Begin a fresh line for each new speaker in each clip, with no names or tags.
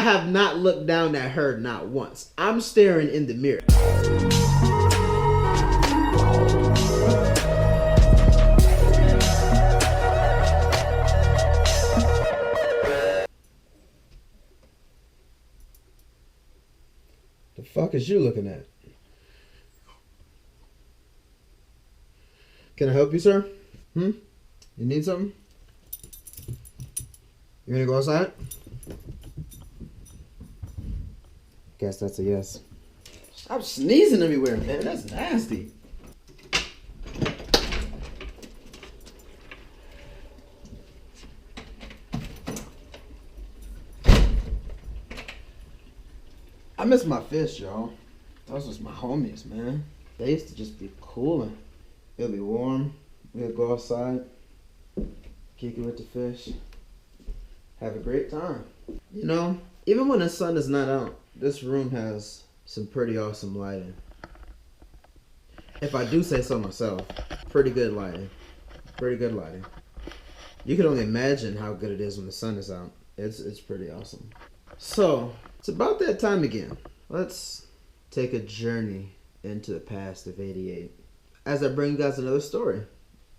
I have not looked down at her not once. I'm staring in the mirror. The fuck is you looking at? Can I help you, sir? You need something? You gonna go outside? Guess that's a yes. Stop sneezing everywhere, man. That's nasty. I miss my fish, y'all. Those was my homies, man. They used to just be cooling. It'll be warm. We'll go outside, kick it with the fish, have a great time. You know, even when the sun is not out, this room has some pretty awesome lighting. If I do say so myself, pretty good lighting. Pretty good lighting. You can only imagine how good it is when the sun is out. It's pretty awesome. So, it's about that time again. Let's take a journey into the past of '88 as I bring you guys another story.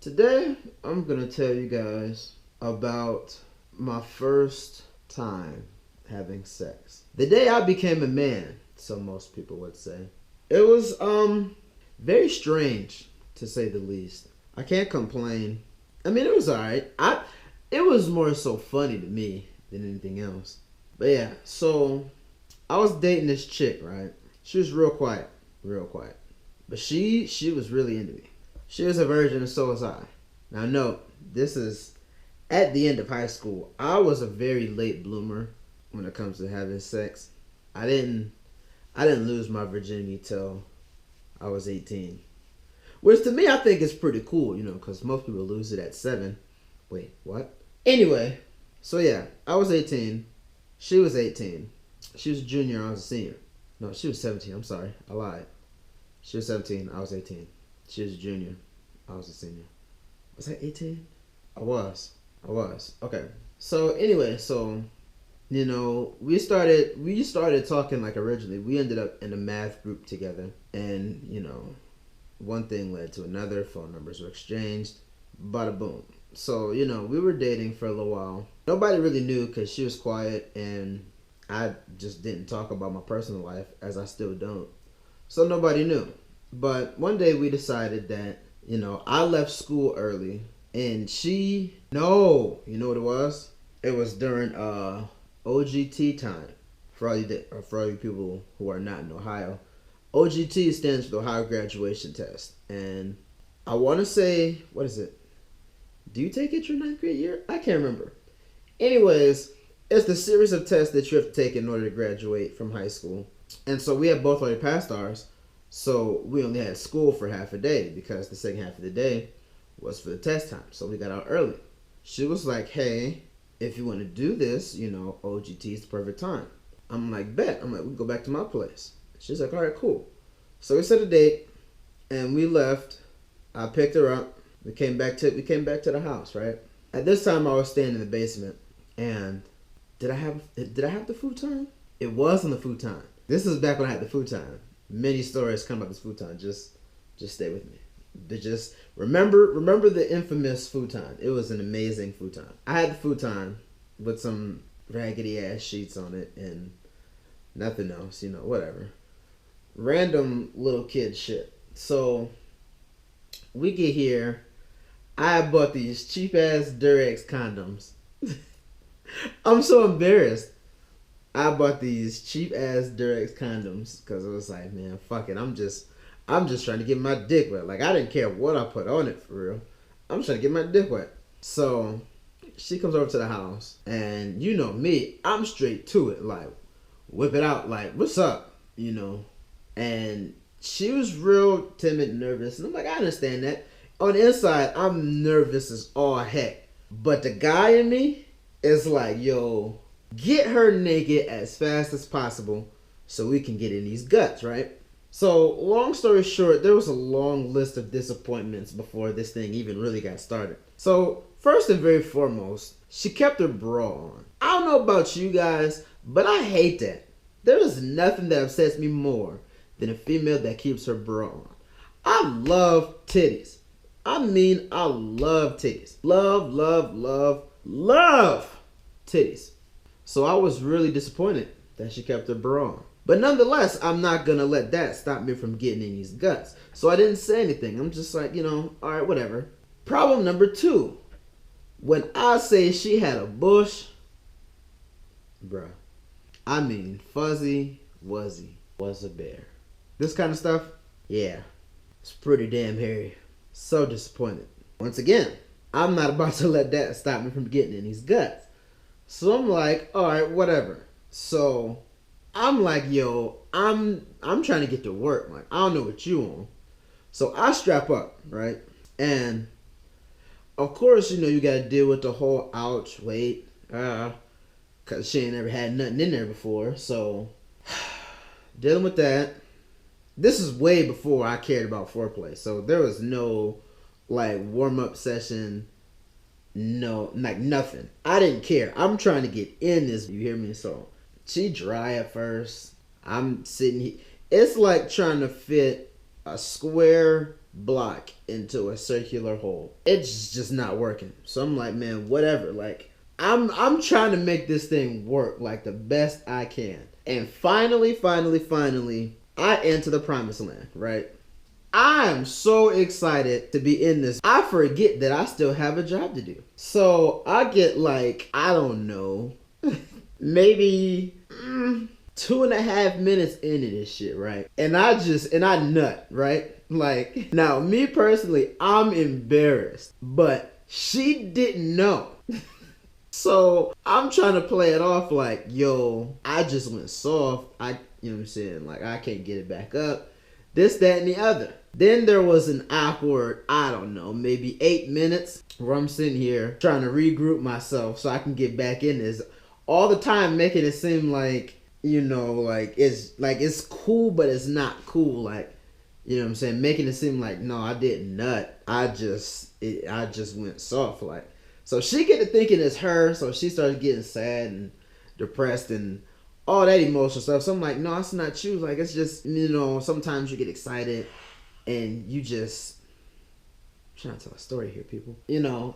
Today, I'm going to tell you guys about my first time having sex. The day I became a man, so most people would say. It was very strange, to say the least. I can't complain. I mean, it was alright. It was more so funny to me than anything else. But yeah, so I was dating this chick, right? She was real quiet. But she was really into me. She was a virgin and so was I. Now note, this is at the end of high school. I was a very late bloomer when it comes to having sex. I didn't lose my virginity till I was 18. Which to me I think is pretty cool, you know, because most people lose it at 7. Wait, what? Anyway, so yeah, I was 18. She was 18. She was a junior, I was a senior. No, she was 17, I'm sorry, I lied. She was 17, I was 18. She was a junior, I was a senior. Was I 18? I was. Okay. So anyway, you know, we started talking like originally. We ended up in a math group together, and you know, one thing led to another. Phone numbers were exchanged. Bada boom. So you know, we were dating for a little while. Nobody really knew because she was quiet, and I just didn't talk about my personal life, as I still don't. So nobody knew. But one day we decided that, you know, I left school early, and you know what it was? It was during OGT time. For all you people who are not in Ohio, OGT stands for the Ohio Graduation Test, and I want to say, what is it? Do you take it your 9th grade year? I can't remember. Anyways, it's the series of tests that you have to take in order to graduate from high school, and so we had both already passed ours. So we only had school for half a day because the second half of the day was for the test time. So we got out early. She was like, hey, if you want to do this, you know, OGT is the perfect time. I'm like, bet. I'm like, we can go back to my place. She's like, all right, cool. So we set a date and we left. I picked her up. We came back to the house, right? At this time I was staying in the basement, and did I have the futon? It was on the futon. This is back when I had the futon. Many stories come about this futon. Just stay with me. Just remember the infamous futon. It was an amazing futon. I had the futon with some raggedy ass sheets on it and nothing else, you know, whatever. Random little kid shit. So we get here. I bought these cheap ass Durex condoms. I'm so embarrassed. I bought these cheap ass Durex condoms because it was like, man, fuck it. I'm just trying to get my dick wet. Like, I didn't care what I put on it for real. I'm trying to get my dick wet. So she comes over to the house, and you know me, I'm straight to it. Like, whip it out. Like, what's up? You know. And she was real timid and nervous, and I'm like, I understand that. On the inside, I'm nervous as all heck. But the guy in me is like, yo, get her naked as fast as possible so we can get in these guts, right? So, long story short, there was a long list of disappointments before this thing even really got started. So, first and very foremost, she kept her bra on. I don't know about you guys, But I hate that. There is nothing that upsets me more than a female that keeps her bra on. I love titties. I love titties. Love titties. So I was really disappointed that she kept her bra on. But nonetheless, I'm not gonna let that stop me from getting in these guts. So I didn't say anything. I'm just like, alright, whatever. Problem number 2. When I say she had a bush, bruh, I mean Fuzzy Wuzzy was a bear. This kind of stuff, yeah, it's pretty damn hairy. So disappointed. Once again, I'm not about to let that stop me from getting in these guts. So I'm like, alright, whatever. So I'm like, yo, I'm trying to get to work. Like, I don't know what you on. So I strap up, right? And of course, you gotta deal with the whole ouch, wait, cause she ain't never had nothing in there before. So dealing with that. This is way before I cared about foreplay. So there was no like warm up session. No, like nothing. I didn't care. I'm trying to get in this. You hear me? So she dry at first. I'm sitting here. It's like trying to fit a square block into a circular hole. It's just not working. So I'm like, man, whatever. Like I'm trying to make this thing work like the best I can. And finally, I enter the promised land, right? I am so excited to be in this. I forget that I still have a job to do. So I get like, I don't know, maybe 2.5 minutes into this shit, right? And I nut, right? Like, now me personally, I'm embarrassed, but she didn't know. So I'm trying to play it off like, yo, I just went soft. You know what I'm saying? Like, I can't get it back up. This, that, and the other. Then there was an awkward, I don't know, maybe 8 minutes where I'm sitting here trying to regroup myself so I can get back in this. All the time making it seem like, it's cool, but it's not cool. Like, you know what I'm saying? Making it seem like, no, I didn't nut. I just went soft. Like, so she get to thinking it's her, so she started getting sad and depressed and all that emotional stuff. So I'm like, no, it's not you. Like, it's just, sometimes you get excited and you just, I'm trying to tell a story here, people.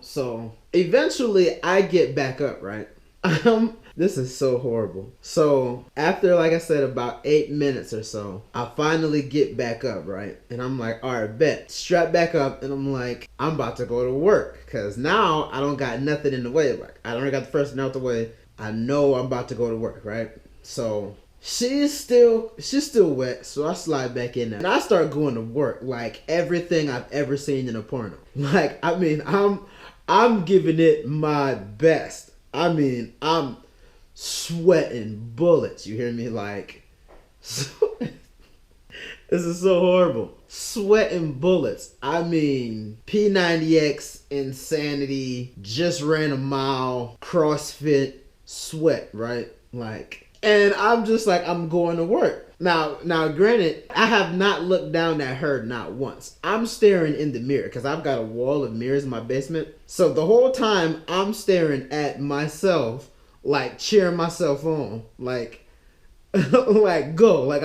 So eventually I get back up, right? This is so horrible. So after, like I said, about 8 minutes or so, I finally get back up, right? And I'm like, all right, bet. Strap back up, and I'm like, I'm about to go to work. Because now I don't got nothing in the way. Like, I don't got the first thing out the way. I know I'm about to go to work, right? So she's still wet, so I slide back in there. And I start going to work like everything I've ever seen in a porno. Like, I mean, I'm giving it my best. I mean, I'm sweating bullets. You hear me? Like, this is so horrible. Sweating bullets. I mean, P90X insanity, just ran a mile, CrossFit, sweat, right? Like, and I'm just like, I'm going to work. Now, granted, I have not looked down at her not once. I'm staring in the mirror because I've got a wall of mirrors in my basement. So the whole time I'm staring at myself, like cheering myself on, like, like go, like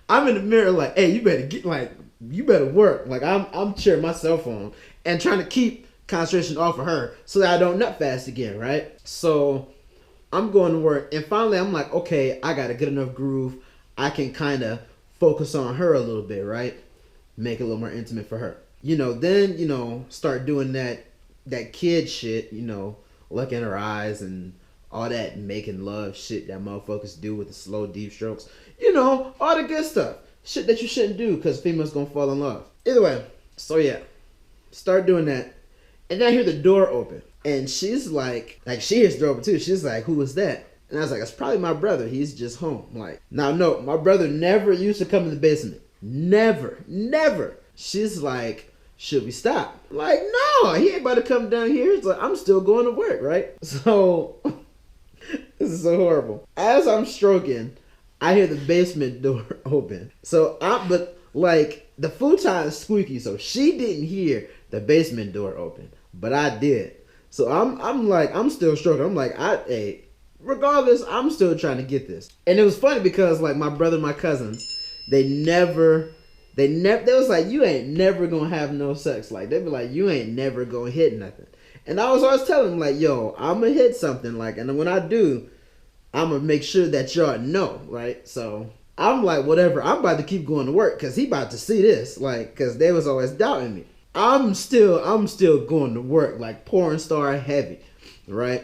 I'm in the mirror, like, hey, you better work. Like I'm cheering myself on and trying to keep concentration off of her so that I don't nut fast again, right? So I'm going to work, and finally I'm like, okay, I got a good enough groove. I can kind of focus on her a little bit, right? Make it a little more intimate for her. Then, start doing that kid shit, look in her eyes and all that making love shit that motherfuckers do with the slow, deep strokes. All the good stuff. Shit that you shouldn't do because females gonna fall in love. Either way, so yeah, start doing that. And then I hear the door open. And she's like she hears the door open too. She's like, who was that? And I was like, it's probably my brother. He's just home. Like, now, no, my brother never used to come in the basement. Never. She's like, should we stop? Like, no, he ain't about to come down here. It's like, I'm still going to work, right? So, this is so horrible. As I'm stroking, I hear the basement door open. So, but the futon is squeaky, so she didn't hear the basement door open, but I did. So I'm still stroking. I'm like, hey, regardless, I'm still trying to get this. And it was funny because like my brother and my cousins, they was like, you ain't never gonna have no sex. Like they'd be like, you ain't never gonna hit nothing. And I was always telling them like, yo, I'm gonna hit something. Like, and when I do, I'm gonna make sure that y'all know, right? So I'm like, whatever. I'm about to keep going to work because he about to see this, like, because they was always doubting me. I'm still going to work, like porn star heavy, right?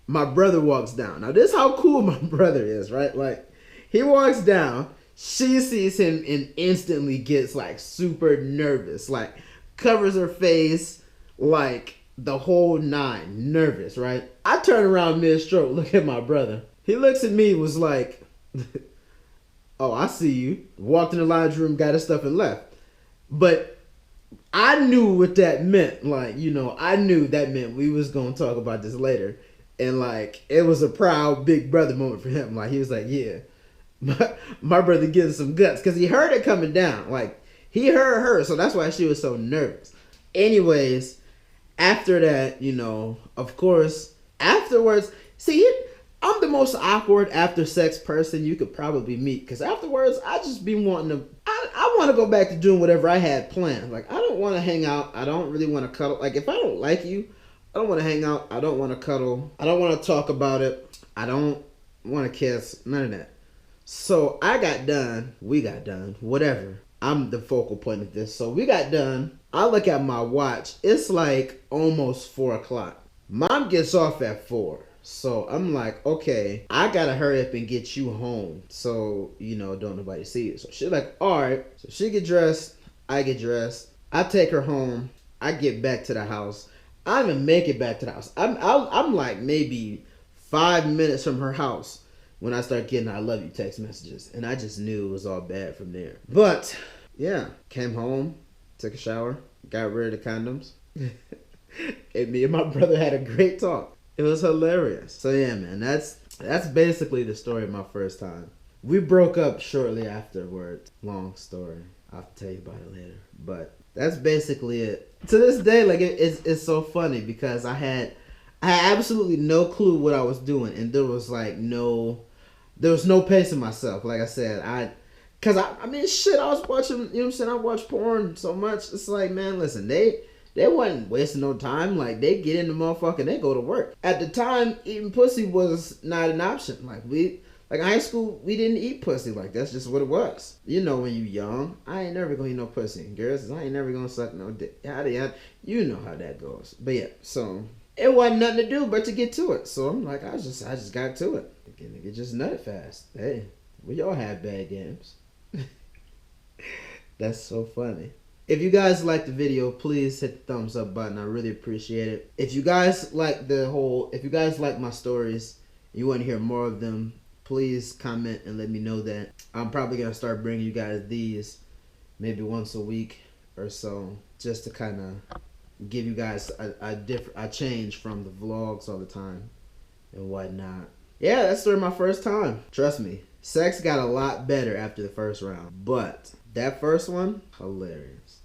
My brother walks down. Now this is how cool my brother is, right? Like he walks down, she sees him and instantly gets like super nervous, like covers her face, like the whole nine, nervous, right? I turn around mid-stroke, look at my brother. He looks at me, was like, oh, I see you. Walked in the laundry room, got his stuff and left. But I knew what that meant. Like, you know, I knew that meant we was going to talk about this later. And like, it was a proud big brother moment for him. Like, he was like, yeah, my brother getting some guts. Because he heard it coming down. Like, he heard her. So that's why she was so nervous. Anyways, after that, you know, of course, afterwards, see, I'm the most awkward after sex person you could probably meet. Because afterwards, I just be wanting to, I want to go back to doing whatever I had planned. Like, I don't want to hang out. I don't really want to cuddle. Like, if I don't like you, I don't want to hang out. I don't want to cuddle. I don't want to talk about it. I don't want to kiss. None of that. So I got done. We got done. Whatever. I'm the focal point of this. So we got done. I look at my watch. It's like almost 4 o'clock. Mom gets off at 4. So I'm like, okay, I gotta hurry up and get you home. So, you know, don't nobody see you. So she's like, all right. So she get dressed. I get dressed. I take her home. I get back to the house. I don't even make it back to the house. I'm like maybe 5 minutes from her house when I start getting I love you text messages. And I just knew it was all bad from there. But yeah, came home, took a shower, got rid of the condoms. And me and my brother had a great talk. It was hilarious. So yeah, man, that's basically the story of my first time. We broke up shortly afterwards. Long story. I'll have to tell you about it later. But that's basically it. To this day, like it's so funny because I had absolutely no clue what I was doing, and there was no pacing myself. Like I said, I mean shit, I was watching, you know what I'm saying, I watch porn so much. It's like, man, listen, they wasn't wasting no time. Like, they get in the motherfucker and they go to work. At the time, eating pussy was not an option. Like, in high school, we didn't eat pussy. Like, that's just what it was. You know, when you young, I ain't never gonna eat no pussy. Girls, I ain't never gonna suck no dick. Yada. You know how that goes. But yeah, so it wasn't nothing to do but to get to it. So I'm like, I just got to it. It just nutted fast. Hey, we all had bad games. That's so funny. If you guys like the video, please hit the thumbs up button. I really appreciate it. If you guys like my stories, you want to hear more of them, please comment and let me know that. I'm probably going to start bringing you guys these maybe once a week or so, just to kind of give you guys a change from the vlogs all the time and whatnot. Yeah, that's my first time. Trust me, sex got a lot better after the first round, but that first one, hilarious.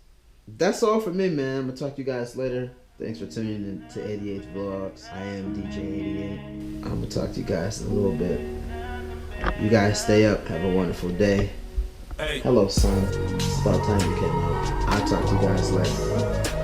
That's all for me, man. I'm going to talk to you guys later. Thanks for tuning in to 88 Vlogs. I am DJ88. I'm going to talk to you guys in a little bit. You guys stay up. Have a wonderful day. Hey. Hello, son. It's about time you came out. I'll talk to you guys later.